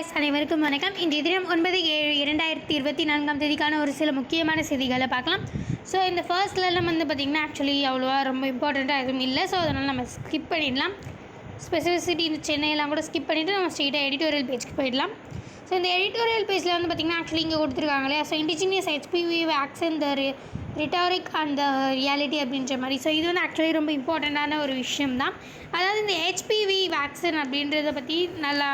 Guys அனைவருக்கும் வணக்கம். இன்றைய தினம் 9/7/2024 ஒரு சில முக்கியமான செய்திகளை பார்க்கலாம். ஸோ இந்த ஃபர்ஸ்ட்லலாம் பார்த்திங்கன்னா ஆக்சுவலி அவ்வளோவா ரொம்ப இம்பார்ட்டண்ட்டாக எதுவும் இல்லை. ஸோ அதனால் நம்ம ஸ்கிப் பண்ணிடலாம். ஸ்பெசிஃபிசிட்டி சென்னையெல்லாம் கூட ஸ்கிப் பண்ணிவிட்டு நம்ம ஸ்ட்ரெயிட்டாக எடிட்டோரியல் பேஜ்க்கு போயிடலாம். ஸோ இந்த எடிட்டோரியல் பேஜில் பார்த்திங்கன்னா ஆக்சுவலி இங்கே கொடுத்துருக்காங்க இல்லையா. So indigenous HPV vaccine the rhetoric and the reality அப்படின்ற மாதிரி. ஸோ இது ஆக்சுவலி ரொம்ப இம்பார்ட்டண்ட்டான ஒரு விஷயம் தான். அதாவது இந்த HPV வேக்சின் அப்படின்றத பற்றி நல்லா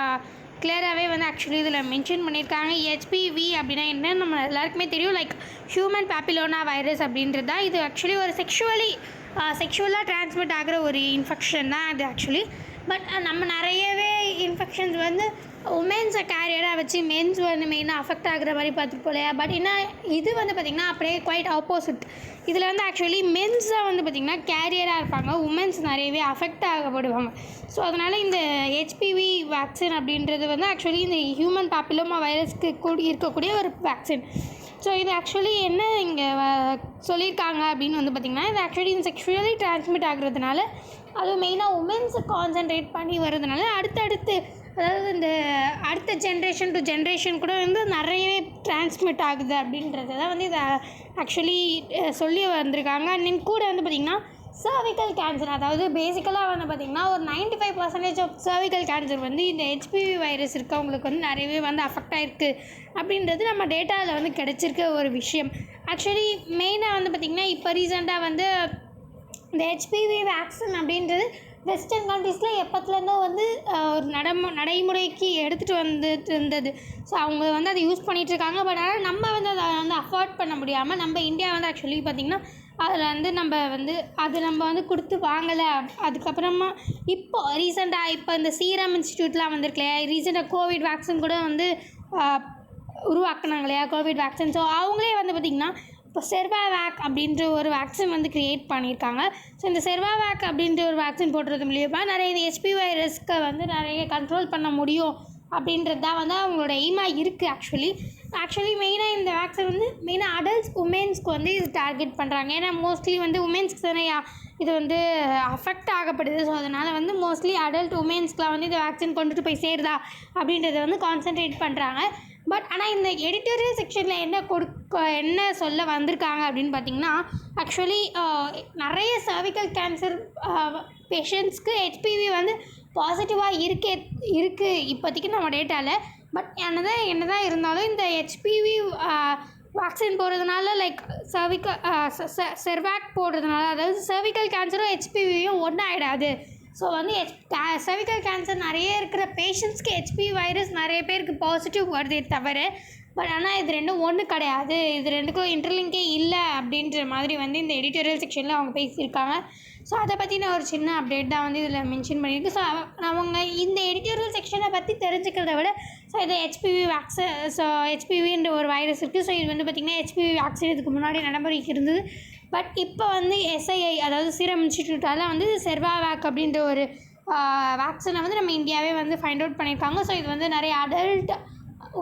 கிளியராகவே ஆக்சுவலி இதில் மென்ஷன் பண்ணியிருக்காங்க. HPV அப்படின்னா என்ன நம்ம எல்லாருக்குமே தெரியும். லைக் ஹியூமன் பேப்பிலோனா வைரஸ் அப்படின்றது தான். இது ஆக்சுவலி ஒரு செக்ஷுவலாக ட்ரான்ஸ்மிட் ஆகிற ஒரு இன்ஃபெக்ஷன் தான் அது ஆக்சுவலி. பட் நம்ம நிறையவே இன்ஃபெக்ஷன்ஸ் உமென்ஸை கேரியராக வச்சு மென்ஸ் மெயினாக அஃபெக்ட் ஆகிற மாதிரி பார்த்துட்டு போலையா. பட் என்ன இது பார்த்திங்கன்னா அப்படியே குவைட் ஆப்போசிட். இதில் ஆக்சுவலி மென்ஸ் தான் பார்த்திங்கன்னா கேரியராக இருப்பாங்க, உமென்ஸ் நிறையவே அஃபெக்ட் ஆகப்படுவாங்க. ஸோ அதனால் இந்த HPV வேக்சின் அப்படின்றது ஆக்சுவலி இந்த ஹியூமன் பேப்பிலோமா வைரஸ்க்கு இருக்கக்கூடிய ஒரு வேக்சின். ஸோ இது ஆக்சுவலி என்ன இங்கே சொல்லியிருக்காங்க அப்படின்னு பார்த்திங்கன்னா, இது ஆக்சுவலி இந்த செக்ஷுவலி ட்ரான்ஸ்மிட் ஆகுறதுனால, அதுவும் மெயினாக உமென்ஸை கான்சென்ட்ரேட் பண்ணி வர்றதுனால அடுத்தடுத்து, அதாவது இந்த அடுத்த ஜென்ரேஷன் டு ஜென்ரேஷன் கூட நிறையவே ட்ரான்ஸ்மிட் ஆகுது அப்படின்றத தான் இதை ஆக்சுவலி சொல்லி வந்திருக்காங்க. அண்ட் கூட பார்த்திங்கன்னா சர்விக்கல் கேன்சர், அதாவது பேசிக்கலாக பார்த்திங்கன்னா ஒரு 95% ஆஃப் சர்விக்கல் கேன்சர் இந்த HPV வைரஸ் இருக்கவங்களுக்கு நிறையவே அஃபெக்ட் ஆகிருக்கு அப்படின்றது நம்ம டேட்டாவில் கிடச்சிருக்க ஒரு விஷயம். ஆக்சுவலி மெயினாக பார்த்திங்கன்னா இப்போ ரீசெண்டாக இந்த HPV வேக்சின் அப்படின்றது வெஸ்டர்ன் கண்ட்ரீஸில் எப்போத்துலேருந்தோ ஒரு நடைமுறைக்கு எடுத்துகிட்டு இருந்தது. ஸோ அவங்க அதை யூஸ் பண்ணிகிட்ருக்காங்க. பட் ஆனால் நம்ம அதை அஃபோர்ட் பண்ண முடியாமல் நம்ம இந்தியா ஆக்சுவலி பார்த்திங்கன்னா அதில் நம்ம கொடுத்து வாங்கலை. அதுக்கப்புறமா இப்போ ரீசெண்டாக இந்த சீரம் இன்ஸ்டியூட்லாம் வந்திருக்கு இல்லையா, ரீசெண்டாக கோவிட் வேக்சின் கூட உருவாக்குனாங்க இல்லையா, கோவிட் வேக்சின். ஸோ அவங்களே பார்த்திங்கன்னா இப்போ செர்வாவேக் அப்படின்ற ஒரு வேக்சின் க்ரியேட் பண்ணியிருக்காங்க. ஸோ இந்த செர்வாவேக் அப்படின்ற ஒரு வேக்சின் போடுறது மூலியமாக நிறைய இந்த HPV வைரஸ்க்கு நிறைய கண்ட்ரோல் பண்ண முடியும் அப்படின்றது தான் அவங்களோட எய்மாக இருக்குது. ஆக்சுவலி மெயினாக இந்த வேக்சின் மெயினாக அடல்ட்ஸ் உமென்ஸ்க்கு இது டார்கெட் பண்ணுறாங்க. ஏன்னா மோஸ்ட்லி உமென்ஸ்க்கு தானே இது அஃபெக்ட் ஆகப்படுது. ஸோ அதனால் மோஸ்ட்லி அடல்ட் உமென்ஸ்க்குலாம் இந்த வேக்சின் கொண்டுட்டு போய் சேருதா அப்படின்றத கான்சென்ட்ரேட் பண்ணுறாங்க. பட் ஆனால் இந்த எடிட்டோரியல் செக்ஷனில் என்ன சொல்ல வந்திருக்காங்க அப்படின்னு பார்த்திங்கன்னா, ஆக்சுவலி நிறைய சர்விக்கல் கேன்சர் பேஷண்ட்ஸ்க்கு HPV பாசிட்டிவாக இருக்குது இப்போதைக்கு நம்ம டேட்டாவில். பட் என்னதான் இருந்தாலும் இந்த HPV வேக்சின் போடுறதுனால, லைக் செர்வாக் போடுறதுனால, அதாவது சர்விக்கல் கேன்சரும் HPVயும் ஒன்றும் ஆகிடாது. ஸோ சர்விக்கல் கேன்சர் நிறைய இருக்கிற பேஷண்ட்ஸ்க்கு HPV வைரஸ் நிறைய பேருக்கு பாசிட்டிவ் வருதே தவிர, பட் ஆனால் இது ரெண்டும் ஒன்று கிடையாது, இது ரெண்டுக்கும் இன்டர்லிங்கே இல்லை அப்படின்ற மாதிரி இந்த எடிட்டோரியல் செக்ஷனில் அவங்க பேசியிருக்காங்க. ஸோ அதை பற்றின ஒரு சின்ன அப்டேட் தான் இதில் மென்ஷன் பண்ணியிருக்கு. ஸோ அவங்க இந்த எடிட்டோரியல் செக்ஷனை பற்றி தெரிஞ்சுக்கிறத விட, ஸோ இது HPV வேக்சின், ஸோ HPVன்ற ஒரு வைரஸ் இருக்குது. ஸோ இது பார்த்திங்கன்னா HPV வேக்சின் இதுக்கு முன்னாடி நடைமுறைக்கு இருந்தது. பட் இப்போ SII, அதாவது சீரம் இன்ஸ்டியூட்டால் செர்வாவேக் அப்படின்ற ஒரு வேக்சினை நம்ம இந்தியாவே ஃபைண்ட் அவுட் பண்ணியிருக்காங்க. ஸோ இது நிறைய அடல்ட்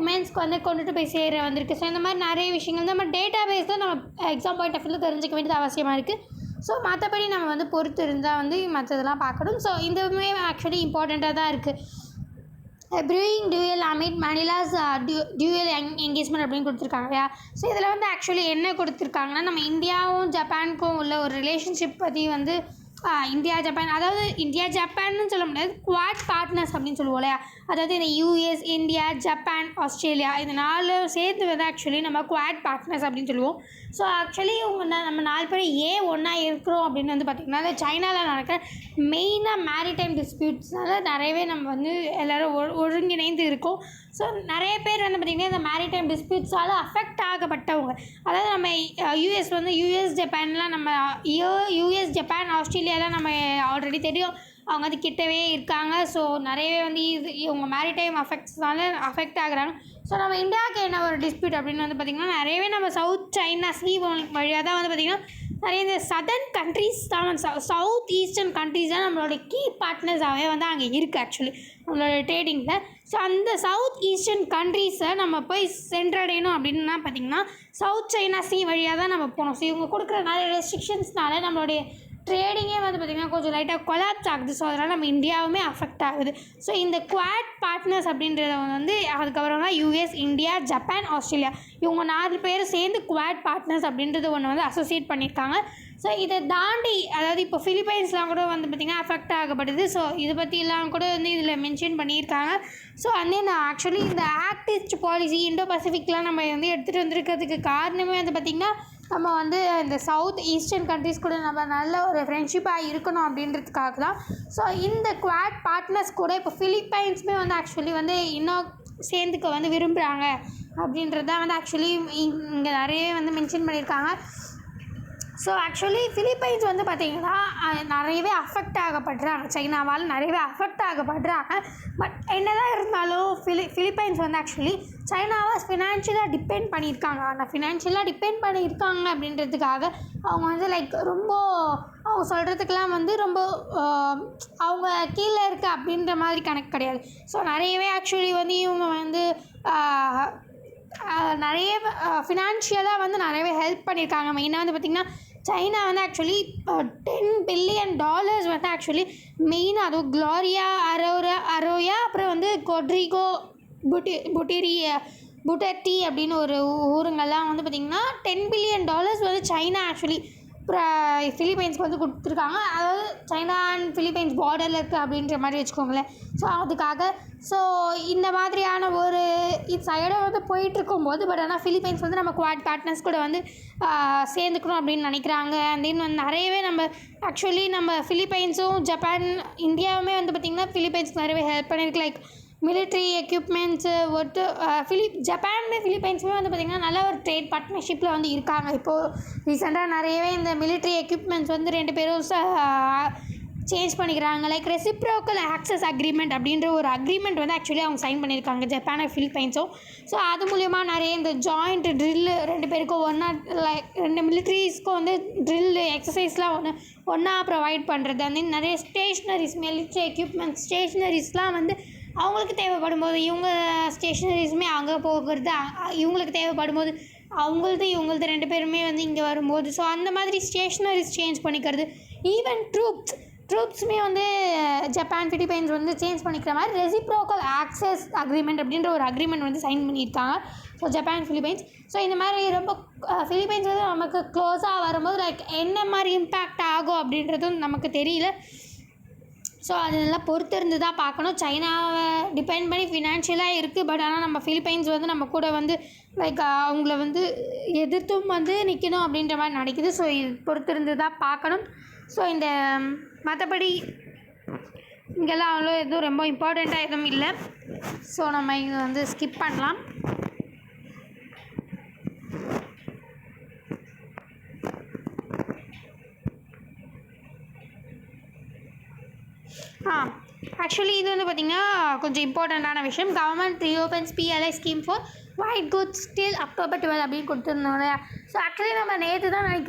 உமென்ஸ்க்கு கொண்டுட்டு போய் சேர வந்திருக்கு. ஸோ இந்த மாதிரி நிறைய விஷயங்கள் நம்ம டேட்டா பேஸ் தான் நம்ம எக்ஸாம் பாயிண்ட் ஆஃப் வியூவில் தெரிஞ்சிக்க வேண்டியது அவசியமாக இருக்குது. ஸோ மற்றபடி நம்ம பொறுத்து இருந்தால் மற்றதெல்லாம் பார்க்கணும். ஸோ இதுவுமே ஆக்சுவலி இம்பார்ட்டண்ட்டாக தான் இருக்குது. Brewing duel amid Manila's dual engagement அப்படின்னு கொடுத்துருக்காங்க இல்லையா. ஸோ இதில் ஆக்சுவலி என்ன கொடுத்துருக்காங்கன்னா, நம்ம இந்தியாவும் ஜப்பானுக்கும் உள்ள ஒரு ரிலேஷன்ஷிப் பற்றி இந்தியா ஜப்பான், அதாவது இந்தியா ஜப்பான்னு சொல்ல முடியாது, குவாட் பார்ட்னர்ஸ் அப்படின்னு சொல்லுவோம் இல்லையா. அதாவது இந்த US, இந்தியா, ஜப்பான், ஆஸ்திரேலியா, இது 4 சேர்த்து ஆக்சுவலி நம்ம குவாட் பார்ட்னர்ஸ் அப்படின்னு சொல்லுவோம். ஸோ ஆக்சுவலி நம்ம 4 பேர் ஏன் ஒன்றா இருக்கிறோம் அப்படின்னு பார்த்திங்கன்னா, சைனாவில் நடக்கிற மெயினாக மேரிடைம் டிஸ்பியூட்ஸ்னால நிறையவே நம்ம எல்லோரும் ஒருங்கிணைந்து இருக்கோம். ஸோ நிறைய பேர் பார்த்திங்கன்னா இந்த மேரிடைம் டிஸ்பியூட்ஸால் அஃபெக்ட் ஆகப்பட்டவங்க, அதாவது நம்ம US ஜப்பான்லாம் நம்ம US ஜப்பான் ஆஸ்திரேலியாலாம் நம்ம ஆல்ரெடி தெரியும், அவங்க கிட்டவே இருக்காங்க. ஸோ நிறையவே இவங்க மேரிடைம் அஃபெக்ட் ஆகுறாங்க. ஸோ நம்ம இந்தியாவுக்கு என்ன ஒரு டிஸ்பியூட் அப்படின்னு பார்த்திங்கன்னா, நிறையவே நம்ம சவுத் சைனா சீ வழியாக தான் பார்த்திங்கன்னா நிறைய இந்த சதர்ன் கண்ட்ரீஸ் தான், சவுத் ஈஸ்டர்ன் கண்ட்ரீஸ் தான் நம்மளோட கீ பார்ட்னர்ஸாகவே அங்கே இருக்குது ஆக்சுவலி நம்மளோட ட்ரேடிங்கில். ஸோ அந்த சவுத் ஈஸ்டர்ன் கண்ட்ரீஸை நம்ம போய் சென்றடையணும் அப்படின்னா பார்த்திங்கன்னா சவுத் சைனா சீ வழியாக தான் நம்ம போகணும். ஸோ இவங்க கொடுக்குற நிறைய ரெஸ்ட்ரிக்ஷன்ஸ்னால நம்மளுடைய ட்ரேடிங்கே வந்து பார்த்திங்கன்னா கொஞ்சம் லைட்டாக கொலாப்ஸ் ஆகுது. ஸோ அதனால் நம்ம இந்தியாவுமே அஃபெக்ட் ஆகுது. ஸோ இந்த குவாட் பார்ட்னர்ஸ் அப்படின்றத வந்து அதுக்கப்புறமா யூஎஸ், இந்தியா, ஜப்பான், ஆஸ்திரேலியா இவங்க 4 பேர் சேர்ந்து குவாட் பார்ட்னர்ஸ் அப்படின்றது ஒன்று வந்து அசோசியேட் பண்ணியிருக்காங்க. ஸோ இதை தாண்டி அதாவது இப்போ ஃபிலிப்பைன்ஸ்லாம் கூட வந்து பார்த்திங்கன்னா அஃபெக்ட் ஆகப்படுது. ஸோ இதை பற்றிலாம் கூட வந்து இதில் மென்ஷன் பண்ணியிருக்காங்க. ஸோ ஆக்சுவலி இந்த ஆக்ட் ஈஸ்ட் பாலிசி இண்டோ பசிபிக்லாம் நம்ம வந்து எடுத்துகிட்டு வந்திருக்கிறதுக்கு காரணமே வந்து பார்த்திங்கன்னா நம்ம வந்து இந்த சவுத் ஈஸ்டர்ன் கண்ட்ரிஸ் கூட நம்ம நல்ல ஒரு ஃப்ரெண்ட்ஷிப்பாக இருக்கணும் அப்படின்றதுக்காக தான். ஸோ இந்த குவாட் பார்ட்னர்ஸ் கூட இப்போ ஃபிலிப்பைன்ஸுமே வந்து ஆக்சுவலி வந்து இன்னும் சேர்ந்துக்க வந்து விரும்புகிறாங்க அப்படின்றது தான் வந்து ஆக்சுவலி இங்கே நிறையவே வந்து மென்ஷன் பண்ணியிருக்காங்க. ஸோ ஆக்சுவலி ஃபிலிப்பைன்ஸ் வந்து பார்த்திங்கன்னா நிறையவே அஃபெக்ட் ஆகப்படுறாங்க, சைனாவால் நிறையவே அஃபெக்ட் ஆகப்படுறாங்க. பட் என்ன தான் இருந்தாலும் ஃபிலிப்பைன்ஸ் வந்து ஆக்சுவலி சைனாவை ஃபினான்ஷியலாக டிபெண்ட் பண்ணியிருக்காங்க. ஆனால் ஃபினான்ஷியலாக டிபெண்ட் பண்ணியிருக்காங்க அப்படின்றதுக்காக அவங்க வந்து லைக் ரொம்ப அவங்க சொல்கிறதுக்கெலாம் வந்து ரொம்ப அவங்க கீழே இருக்குது அப்படின்ற மாதிரி கணக்கு கிடையாது. ஸோ நிறையவே ஆக்சுவலி வந்து இவங்க வந்து நிறைய ஃபினான்ஷியலாக வந்து நிறையவே ஹெல்ப் பண்ணியிருக்காங்க. மெயினாக வந்து பார்த்திங்கன்னா சைனா வந்து ஆக்சுவலி $10 பில்லியன் வந்து ஆக்சுவலி மெயினாக அதுவும் க்ளோரியா அரோயா அப்புறம் வந்து கொட்ரிகோ புட்டர்டி அப்படின்னு ஒரு ஊருங்கள்லாம் வந்து பார்த்திங்கன்னா $10 பில்லியன் வந்து சைனா ஆக்சுவலி ஃபிலிப்பைன்ஸ்க்கு வந்து கொடுத்துருக்காங்க. அதாவது சைனா அண்ட் ஃபிலிப்பைன்ஸ் பார்டரில் இருக்குது அப்படின்ற மாதிரி வச்சுக்கோங்களேன். ஸோ அதுக்காக ஸோ இந்த மாதிரியான ஒரு சைடாக வந்து போயிட்டுருக்கும்போது பட் ஆனால் ஃபிலிப்பைன்ஸ் வந்து நம்ம குவாட் பார்ட்னர்ஸ் கூட வந்து சேர்ந்துக்கணும் அப்படின்னு நினைக்கிறாங்க. அண்ட் தென் வந்து நிறையவே நம்ம ஆக்சுவலி நம்ம ஃபிலிப்பைன்ஸும் ஜப்பான் இந்தியாவுமே வந்து பார்த்திங்கன்னா ஃபிலிப்பைன்ஸ்க்கு நிறையவே ஹெல்ப் பண்ணியிருக்கு. லைக் மிலிட்ரி எக்யூப்மெண்ட்ஸு ஜப்பானுமே ஃபிலிப்பைன்ஸுமே வந்து பார்த்திங்கன்னா நல்ல ஒரு ட்ரேட் பார்ட்னர்ஷிப்பில் வந்து இருக்காங்க. இப்போது ரீசெண்டாக நிறையவே இந்த மிலிட்ரி எக்யூப்மெண்ட்ஸ் வந்து 2 பேரும் சேஞ்ச் பண்ணிக்கிறாங்க. லைக் ரெசிப்ரோக்கல் ஆக்சஸ் அக்ரிமெண்ட் அப்படின்ற ஒரு அக்ரிமெண்ட் வந்து ஆக்சுவலி அவங்க சைன் பண்ணியிருக்காங்க ஜப்பான் அண்ட் ஃபிலிப்பைன்ஸும். ஸோ அது மூலிமா நிறைய இந்த ஜாயிண்ட் ட்ரில்லு 2 பேருக்கும் ஒன்றா லைக் 2 மிலிட்ரிஸ்க்கும் வந்து ட்ரில்லு எக்ஸசைஸ்லாம் ஒன்றா ப்ரொவைட் பண்ணுறது. அந்த நிறைய ஸ்டேஷ்னரிஸ் மிலிட்ரி எக்யூப்மெண்ட்ஸ் ஸ்டேஷ்னரிஸ்லாம் வந்து அவங்களுக்கு தேவைப்படும் போது இவங்க ஸ்டேஷ்னரிஸுமே அங்கே போகிறது, இவங்களுக்கு தேவைப்படும் போது இவங்களது 2 பேருமே வந்து இங்கே வரும்போது ஸோ அந்த மாதிரி ஸ்டேஷ்னரிஸ் சேஞ்ச் பண்ணிக்கிறது. ஈவன் ட்ரூப்ஸுமே வந்து ஜப்பான் ஃபிலிப்பைன்ஸ் வந்து சேஞ்ச் பண்ணிக்கிற மாதிரி ரெசிப்ரோக்கல் ஆக்சஸ் அக்ரிமெண்ட் அப்படின்ற ஒரு அக்ரிமெண்ட் வந்து சைன் பண்ணியிருக்காங்க. ஸோ ஜப்பான் ஃபிலிப்பைன்ஸ் ஸோ இந்த மாதிரி ரொம்ப ஃபிலிப்பைன்ஸ் வந்து நமக்கு க்ளோஸாக வரும்போது லைக் என்ன மாதிரி இம்பேக்ட் ஆகும் அப்படின்றதும் நமக்கு தெரியல. ஸோ அதெல்லாம் பொறுத்து இருந்து தான் பார்க்கணும். சைனாவை டிபெண்ட் பண்ணி ஃபினான்ஷியலாக இருக்குது. பட் ஆனால் நம்ம ஃபிலிப்பைன்ஸ் வந்து நம்ம கூட வந்து லைக் அவங்கள வந்து எதிர்த்தும் வந்து நிற்கணும் அப்படின்ற மாதிரி நினைக்குது. ஸோ இது பொறுத்து இருந்து தான் பார்க்கணும். ஸோ இந்த மற்றபடி இங்கெல்லாம் அவ்வளோ எதுவும் ரொம்ப இம்பார்ட்டண்ட்டாக எதுவும் இல்லை. ஸோ நம்ம இங்கே வந்து ஸ்கிப் பண்ணலாம். ஆக்சுவலி இது வந்து பார்த்திங்கன்னா கொஞ்சம் இம்பார்ட்டண்ட்டான விஷயம். Government reopens PLI scheme for white goods till October 12 அப்படின்னு கொடுத்துருந்தோம் இல்லையா. ஸோ ஆக்சுவலி நம்ம நேற்று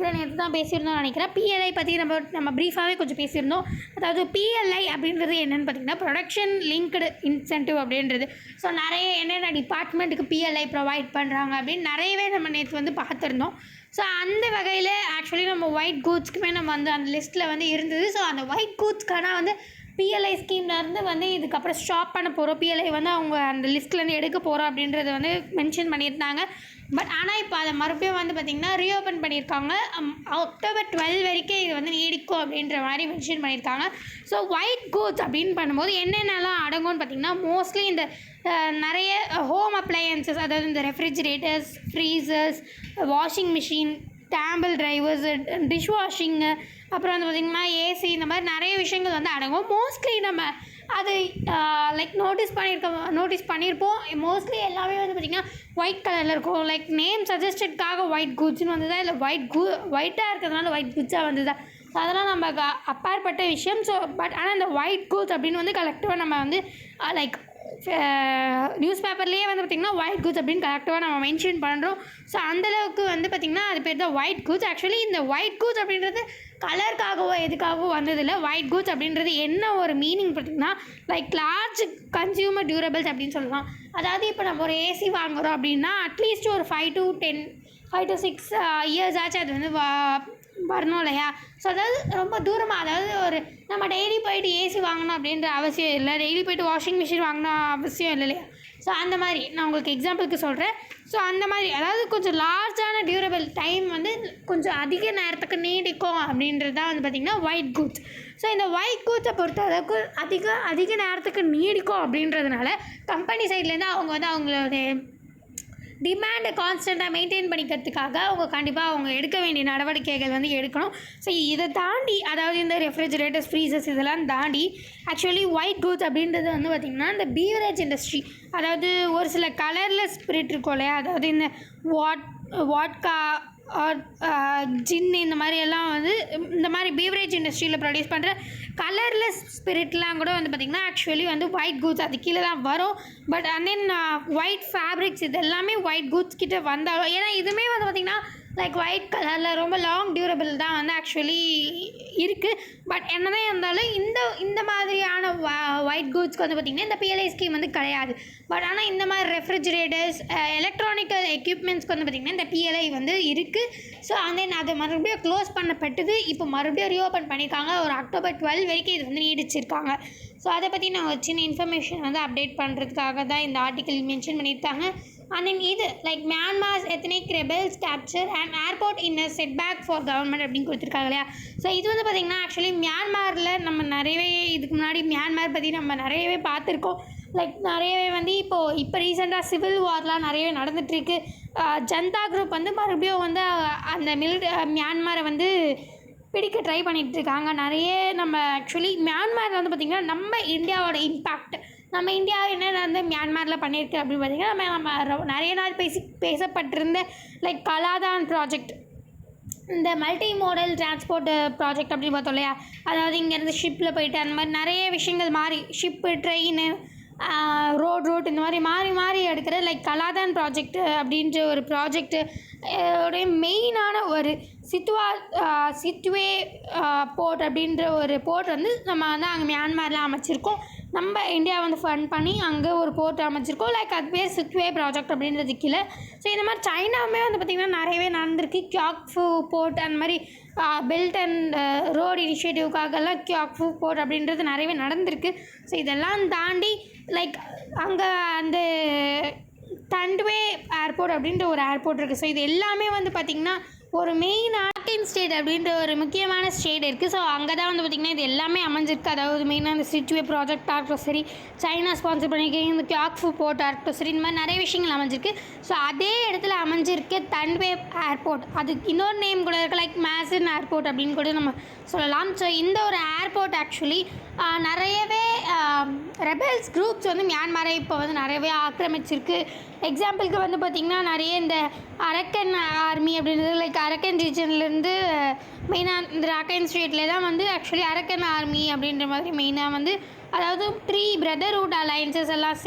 தான் பேசியிருந்தோம்னு நினைக்கிறேன். PLI பற்றி நம்ம ப்ரீஃபாகவே கொஞ்சம் பேசியிருந்தோம். அதாவது PLI அப்படின்றது என்னென்னு பார்த்திங்கன்னா ப்ரொடக்ஷன் லிங்க்டு இன்சென்டிவ் அப்படின்றது. ஸோ நிறைய என்னென்ன டிபார்ட்மெண்ட்டுக்கு PLI ப்ரொவைட் பண்ணுறாங்க அப்படின்னு நிறையவே நம்ம நேற்று வந்து பார்த்துருந்தோம். ஸோ அந்த வகையில் ஆக்சுவலி நம்ம ஒயிட் கூட்ஸ்க்குமே நம்ம வந்து அந்த லிஸ்ட்டில் வந்து இருந்தது. ஸோ அந்த ஒயிட் கூட்ஸ்க்கான வந்து PLI ஸ்கீம்லேருந்து வந்து இதுக்கப்புறம் ஸ்டாப் பண்ண போகிறோம், PLI வந்து அவங்க அந்த லிஸ்ட்லேருந்து எடுக்க போகிறோம் அப்படின்றத வந்து மென்ஷன் பண்ணியிருந்தாங்க. பட் ஆனால் இப்போ அதை மறுபடியும் வந்து பார்த்திங்கன்னா ரீஓப்பன் பண்ணியிருக்காங்க. October 12 வரைக்கும் இது வந்து நீடிக்கும் அப்படின்ற மாதிரி மென்ஷன் பண்ணியிருக்காங்க. ஸோ ஒயிட் கூட்ஸ் அப்படின்னு பண்ணும்போது என்னென்னலாம் அடங்கும்னு பார்த்திங்கன்னா மோஸ்ட்லி இந்த நிறைய ஹோம் அப்ளையன்சஸ், அதாவது இந்த refrigerators, freezers, washing machine, temple drivers, dish washing, அப்புறம் வந்து பார்த்திங்கன்னா ஏசி, இந்த மாதிரி நிறைய விஷயங்கள் வந்து அடங்கும். மோஸ்ட்லி நம்ம அது லைக் நோட்டீஸ் பண்ணியிருப்போம். மோஸ்ட்லி எல்லாமே வந்து பார்த்திங்கன்னா ஒயிட் கலரில் இருக்கும். லைக் நேம் சஜஸ்டட்காக ஒயிட் குட்ஸ்னு வந்ததா இல்லை ஒயிட்டாக இருக்கிறதுனால ஒயிட் குட்ஸாக வந்ததா, ஸோ அதெல்லாம் நம்ம அப்பாற்பட்ட விஷயம். ஸோ பட் ஆனால் இந்த ஒயிட் குட்ஸ் அப்படின்னு வந்து கலெக்டிவாக நம்ம வந்து லைக் நியூஸ் பேப்பர்லேயே வந்து பார்த்திங்கன்னா ஒயிட் குட்ஸ் அப்படின்னு கரெக்டாக நம்ம மென்ஷன் பண்ணுறோம். ஸோ அந்தளவுக்கு வந்து பார்த்திங்கன்னா அது பேர் தான் ஒயிட் குட்ஸ். ஆக்சுவலி இந்த ஒயிட் குட்ஸ் அப்படின்றது கலருக்காகவோ எதுக்காகவோ வந்ததில்லை. ஒயிட் குட்ஸ் அப்படின்றது என்ன ஒரு மீனிங் பார்த்திங்கன்னா லைக் லார்ஜ் கன்சியூமர் டியூரபிள்ஸ் அப்படின்னு சொல்லலாம். அதாவது இப்போ நம்ம ஒரு ஏசி வாங்குகிறோம் அப்படின்னா அட்லீஸ்ட் ஒரு 5 to 6 இயர்ஸ் ஆச்சு அது வந்து வரணும் இல்லையா? ஸோ அதாவது ரொம்ப தூரமாக, அதாவது ஒரு நம்ம டெய்லி போயிட்டு ஏசி வாங்கணும் அப்படின்ற அவசியம் இல்லை, டெய்லி போய்ட்டு வாஷிங் மிஷின் வாங்கணும் அவசியம் இல்லை இல்லையா? ஸோ அந்த மாதிரி நான் உங்களுக்கு எக்ஸாம்பிளுக்கு சொல்கிறேன். ஸோ அந்த மாதிரி அதாவது கொஞ்சம் லார்ஜான டியூரபிள் டைம் வந்து கொஞ்சம் அதிக நேரத்துக்கு நீடிக்கும் அப்படின்றது தான் வந்து பார்த்திங்கன்னா ஒயிட் கூட்ஸ். ஸோ இந்த ஒயிட் கூட்ஸை பொறுத்த அளவுக்கு அதிக நேரத்துக்கு நீடிக்கும் அப்படின்றதுனால கம்பெனி சைட்லேருந்து அவங்க வந்து அவங்களுடைய டிமாண்டை கான்ஸ்டண்ட்டாக மெயின்டைன் பண்ணிக்கிறதுக்காக அவங்க கண்டிப்பாக அவங்க எடுக்க வேண்டிய நடவடிக்கைகள் வந்து எடுக்கணும். ஸோ இதை தாண்டி, அதாவது இந்த ரெஃப்ரிஜரேட்டர்ஸ், ஃப்ரீசர்ஸ் இதெல்லாம் தாண்டி ஆக்சுவலி ஒயிட் கூட்ஸ் அப்படின்றது வந்து பார்த்திங்கன்னா இந்த பீவரேஜ் இண்டஸ்ட்ரி, அதாவது ஒரு சில கலர்லெஸ் ஸ்பிரிட் இருக்கும் இல்லையா, அதாவது இந்த வாட்கா ஜின் இந்த மாதிரி எல்லாம் வந்து இந்த மாதிரி பீவரேஜ் இண்டஸ்ட்ரியில் ப்ரொடியூஸ் பண்ணுற கலர்லெஸ் ஸ்பிரிட்லாம் கூட வந்து பார்த்திங்கன்னா ஆக்சுவலி வந்து ஒயிட் கூட்ஸ் அது கீழே தான் வரும். But and then white fabrics இது எல்லாமே ஒயிட் கூட்ஸ் கிட்ட வந்தாலும், ஏன்னா இதுவுமே வந்து பார்த்திங்கன்னா லைக் ஒயிட் கலரில் ரொம்ப லாங் டியூரபிள் தான் வந்து ஆக்சுவலி இருக்குது. பட் என்னதான் இருந்தாலும் இந்த மாதிரியான ஒயிட் கூட்ஸ்க்கு வந்து பார்த்திங்கன்னா இந்த பிஎல்ஐ ஸ்கீம் வந்து கிடையாது. பட் ஆனால் இந்த மாதிரி ரெஃப்ரிஜரேட்டர்ஸ், எலக்ட்ரானிக்கல் எக்யூப்மெண்ட்ஸ்க்கு வந்து பார்த்திங்கன்னா இந்த பிஎல்ஐ வந்து இருக்குது. ஸோ அந்த அது மறுபடியும் க்ளோஸ் பண்ணப்பட்டது, இப்போ மறுபடியும் ரீஓப்பன் பண்ணியிருக்காங்க. ஒரு அக்டோபர் 12 வரைக்கும் இது வந்து நீடிச்சிருக்காங்க. ஸோ அதை பற்றி நான் ஒரு சின்ன இன்ஃபர்மேஷன் வந்து அப்டேட் பண்ணுறதுக்காக தான் இந்த ஆர்டிக்கல் மென்ஷன் பண்ணியிருக்காங்க. அண்ட் தென் இது like Myanmar's ethnic rebels capture and airport in setback for government அப்படின்னு கொடுத்துருக்காங்க இல்லையா? ஸோ இது வந்து பார்த்திங்கன்னா ஆக்சுவலி மியான்மாரில் நம்ம நிறையவே இதுக்கு முன்னாடி மியான்மார் பற்றி நம்ம நிறையவே பார்த்துருக்கோம். லைக் நிறையவே வந்து இப்போ ரீசெண்டாக சிவில் வார்லாம் நிறையவே நடந்துகிட்ருக்கு. ஜனதா குரூப் வந்து மறுபடியும் வந்து அந்த மியான்மாரை வந்து பிடிக்க ட்ரை பண்ணிகிட்ருக்காங்க. நிறைய நம்ம ஆக்சுவலி மியான்மாரில் வந்து பார்த்திங்கன்னா நம்ம இந்தியாவோட இம்பேக்ட், நம்ம இந்தியா என்ன வந்து மியான்மாரில் பண்ணியிருக்கு அப்படின்னு பார்த்திங்கன்னா நம்ம நிறைய நாள் பேசப்பட்டிருந்த லைக் கலாதான் ப்ராஜெக்ட், இந்த மல்டி மாடல் டிரான்ஸ்போர்ட் ப்ராஜெக்ட் அப்படின்னு பார்த்தோம் இல்லையா? அதாவது இங்கேருந்து ஷிப்பில் போயிட்டு அந்த மாதிரி நிறைய விஷயங்கள் மாறி ஷிப்பு, ட்ரெயின், ரோட் இந்த மாதிரி மாறி எடுக்கிற லைக் கலாதான் ப்ராஜெக்ட் அப்படின்ற ஒரு ப்ராஜெக்ட்டு உடைய மெயினான ஒரு சிட்வே போர்ட் அப்படின்ற ஒரு போர்ட் வந்து நம்ம வந்து அங்கே மியான்மாரில் அமைச்சிருக்கோம். நம்ம இந்தியா வந்து ஃபண்ட் பண்ணி அங்கே ஒரு போர்ட் அமைச்சிருக்கோம். லைக் அது பேர் சிட்வே ப்ராஜெக்ட் அப்படின்றது கீழே. ஸோ இந்த மாதிரி சைனாவுமே வந்து பார்த்திங்கன்னா நிறையவே நடந்திருக்கு. கியாக்ஃபு போர்ட் அந்த மாதிரி பெல்ட் அண்ட் ரோடு இனிஷியேட்டிவ்காகலாம் கியாக்ஃபு போர்ட் அப்படின்றது நிறையவே நடந்திருக்கு. ஸோ இதெல்லாம் தாண்டி லைக் அங்கே அந்த தண்டுவே ஏர்போர்ட் அப்படின்ற ஒரு ஏர்போர்ட் இருக்குது. ஸோ இது எல்லாமே வந்து பார்த்திங்கன்னா ஒரு மெயின் ராக்கன் ஸ்டேட் அப்படின்ற ஒரு முக்கியமான ஸ்டேட் இருக்குது. ஸோ அங்கே தான் வந்து பார்த்திங்கன்னா இது எல்லாமே அமைஞ்சிருக்கு. அதாவது மெயினாக இந்த சிட்வே ப்ராஜெக்ட் ஆகட்டும் சரி, சைனா ஸ்பான்சர் பண்ணியிருக்கீங்க இந்த கியாக்ஃபு போர்ட் ஆகட்டும் சரி, இந்த மாதிரி நிறைய விஷயங்கள் அமைஞ்சிருக்கு. ஸோ அதே இடத்துல அமைஞ்சிருக்கு தன்வே ஏர்போர்ட், அதுக்கு இன்னொரு நேம் கூட இருக்குது லைக் மேசன் ஏர்போர்ட் அப்படின்னு கூட நம்ம சொல்லலாம். ஸோ இந்த ஒரு ஏர்போர்ட் ஆக்சுவலி நிறையவே ரெபல்ஸ் குரூப்ஸ் வந்து மியான்மரை இப்போ வந்து நிறையவே ஆக்கிரமிச்சிருக்கு. எக்ஸாம்பிளுக்கு வந்து பார்த்திங்கன்னா நிறைய இந்த அரக்கன் ஆர்மி அப்படின்றது லைக் அரக்கன் ரீஜன்லேருந்து மெயினாக இந்த ராக்கன் ஸ்டேட்டில் தான் வந்து ஆக்சுவலி அரக்கன் ஆர்மி அப்படின்ற மாதிரி மெயினாக வந்து அதாவது 3 பிரதர்ஹுட் அலைன்சஸ் எல்லாம்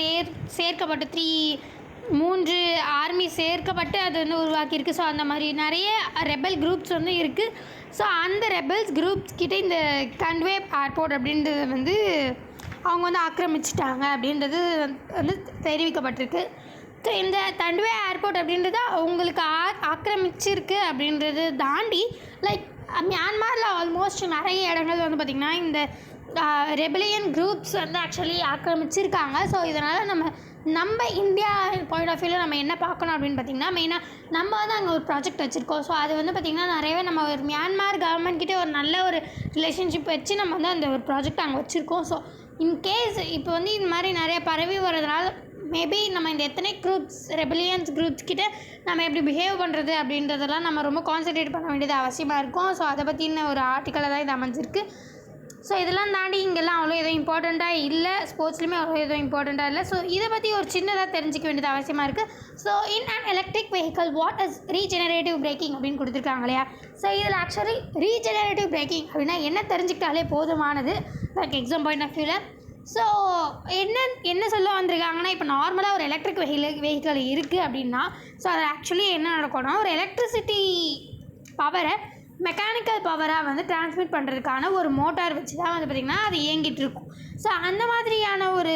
சேர்க்கப்பட்டு 3 ஆர்மி சேர்க்கப்பட்டு அது வந்து உருவாக்கியிருக்கு. ஸோ அந்த மாதிரி நிறைய ரெபல் குரூப்ஸ் வந்து இருக்குது. ஸோ அந்த ரெபல்ஸ் குரூப்ஸ் கிட்டே இந்த கன்வே ஏர்போர்ட் அப்படின்றது வந்து அவங்க வந்து ஆக்கிரமிச்சிட்டாங்க அப்படின்றது வந்து தெரிவிக்கப்பட்டிருக்கு. ஸோ இந்த தண்டுவே ஏர்போர்ட் அப்படின்றது அவங்களுக்கு ஆக்கிரமிச்சிருக்கு அப்படின்றது தாண்டி லைக் மியான்மாரில் ஆல்மோஸ்ட் நிறைய இடங்கள் வந்து பார்த்திங்கன்னா இந்த ரெபலியன் குரூப்ஸ் வந்து ஆக்சுவலி ஆக்கிரமிச்சிருக்காங்க. ஸோ இதனால் நம்ம இந்தியா பாயிண்ட் ஆஃப் வியூவில் நம்ம என்ன பார்க்கணும் அப்படின்னு பார்த்திங்கன்னா மெயினாக நம்ம வந்து அங்கே ஒரு ப்ராஜெக்ட் வச்சுருக்கோம். ஸோ அது வந்து பார்த்திங்கன்னா நிறையவே நம்ம ஒரு மியான்மார் கவர்மெண்ட்கிட்டே ஒரு நல்ல ஒரு ரிலேஷன்ஷிப் வச்சு நம்ம வந்து அந்த ஒரு ப்ராஜெக்ட் அங்கே வச்சுருக்கோம். ஸோ இன்கேஸ் இப்போ வந்து இந்த மாதிரி நிறைய பரவி வர்றதுனால மேபி நம்ம இந்த எத்தனை குரூப்ஸ் ரெபலியன்ஸ் குரூப்ஸ் கிட்ட நம்ம எப்படி பிஹேவ் பண்ணுறது அப்படின்றதெல்லாம் நம்ம ரொம்ப கான்சன்ட்ரேட் பண்ண வேண்டியது அவசியமாக இருக்கும். ஸோ அதை பற்றின ஒரு ஆர்டிக்கலாக தான் இது அமைஞ்சிருக்கு. ஸோ இதெல்லாம் தாண்டி இங்கெல்லாம் அவ்வளோ எதுவும் இம்பார்ட்டண்ட்டாக இல்லை, ஸ்போர்ட்ஸ்லையுமே அவ்வளோ எதுவும் இம்பார்ட்டண்ட்டாக இல்லை. ஸோ இதை பற்றி ஒரு சின்னதாக தெரிஞ்சிக்க வேண்டியது அவசியமாக இருக்குது. So in an electric vehicle what is regenerative braking அப்படின்னு கொடுத்துருக்காங்க இல்லையா? ஸோ இதில் ஆக்சுவலி ரீஜெனரேட்டிவ் பிரேக்கிங் அப்படின்னா என்ன தெரிஞ்சுக்கிட்டாலே போதுமானது லைக் எக்ஸாம் பாயிண்ட் ஆஃப் வியூவில். ஸோ என்ன சொல்ல வந்திருக்காங்கன்னா இப்போ நார்மலாக ஒரு எலக்ட்ரிக் வெஹிக்கிள் இருக்குது அப்படின்னா ஸோ அது ஆக்சுவலி என்ன நடக்கும்னா ஒரு எலக்ட்ரிசிட்டி பவரை மெக்கானிக்கல் பவராக வந்து டிரான்ஸ்மிட் பண்ணுறதுக்கான ஒரு மோட்டார் வச்சு தான் வந்து பார்த்திங்கன்னா அது இயங்கிட்டு இருக்கும். ஸோ அந்த மாதிரியான ஒரு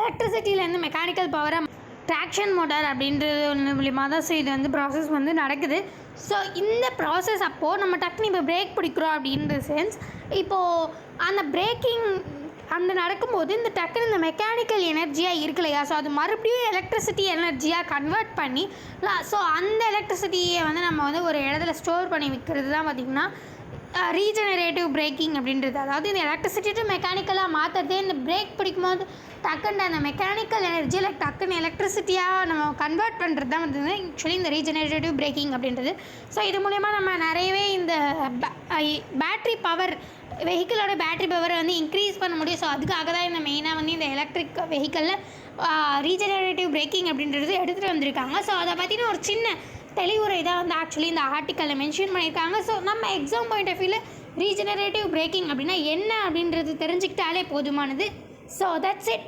எலக்ட்ரிசிட்டியிலேருந்து மெக்கானிக்கல் பவரை ட்ராக்ஷன் மோட்டார் அப்படின்றது ஒன்று மூலிமா தான் ஸோ இது வந்து ப்ராசஸ் வந்து நடக்குது. ஸோ இந்த ப்ராசஸ் அப்போது நம்ம டக்குனு இப்போ பிரேக் பிடிக்கிறோம் அப்படின்ற சென்ஸ், இப்போது அந்த பிரேக்கிங் அந்த நடக்கும்போது இந்த டக்குனு இந்த மெக்கானிக்கல் எனர்ஜியாக இருக்கு இல்லையா, ஸோ அது மறுபடியும் எலக்ட்ரிசிட்டி எனர்ஜியாக கன்வெர்ட் பண்ணி ஸோ அந்த எலக்ட்ரிசிட்டியை வந்து நம்ம வந்து ஒரு இடத்துல ஸ்டோர் பண்ணி வைக்கிறது தான் பார்த்திங்கன்னா ரீஜெனரேட்டிவ் பிரேக்கிங் அப்படின்றது. அதாவது இந்த எலக்ட்ரிசிட்டி டு மெக்கானிக்கலாக மாற்றுறதே இந்த பிரேக் பிடிக்கும்போது டக்குன்னு அந்த மெக்கானிக்கல் எனர்ஜியில் டக்குன்னு எலக்ட்ரிசிட்டியாக நம்ம கன்வெர்ட் பண்ணுறது தான் வந்து ஆக்சுவலி இந்த ரீஜெனரேட்டிவ் பிரேக்கிங் அப்படின்றது. ஸோ இது மூலயமா நம்ம நிறையவே இந்த பேட்ரி பவர் வெஹிக்கிளோட பேட்ரி பவரை வந்து இன்க்ரீஸ் பண்ண முடியும். ஸோ அதுக்காக தான் இந்த மெயினாக வந்து இந்த எலக்ட்ரிக் வெஹிக்கிளில் ரீஜெனரேட்டிவ் பிரேக்கிங் அப்படின்றது எடுத்துகிட்டு வந்திருக்காங்க. ஸோ அதை பற்றின ஒரு சின்ன தெளிவுரை தான் வந்து ஆக்சுவலி இந்த ஆர்டிக்கலில் மென்ஷன் பண்ணியிருக்காங்க. ஸோ நம்ம எக்ஸாம் பாயிண்ட் ஆஃப் வியூவில் ரீஜெனரேட்டிவ் பிரேக்கிங் அப்படின்னா என்ன அப்படின்றது தெரிஞ்சுக்கிட்டாலே போதுமானது. So that's it.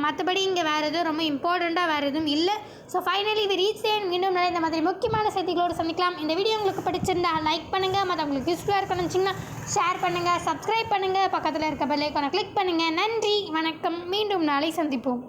மற்றபடி இங்கே வேறு எதுவும் ரொம்ப இம்பார்ட்டண்ட்டாக வேறு எதுவும் இல்லை. ஸோ ஃபைனலி இது ரீச் மீண்டும் நிறைய இந்த மாதிரி முக்கியமான செய்திகளோடு சந்திக்கலாம். இந்த வீடியோ உங்களுக்கு பிடிச்சிருந்தா லைக் பண்ணுங்கள், மற்றவங்களுக்கு யூஸ்ஃபுல்லாக இருக்கணும்னு நினச்சிங்கன்னா ஷேர் பண்ணுங்கள், சப்ஸ்கிரைப் பண்ணுங்கள், பக்கத்தில் இருக்க பெல் ஐகானை கிளிக் பண்ணுங்கள். நன்றி, வணக்கம், மீண்டும் நாளை சந்திப்போம்.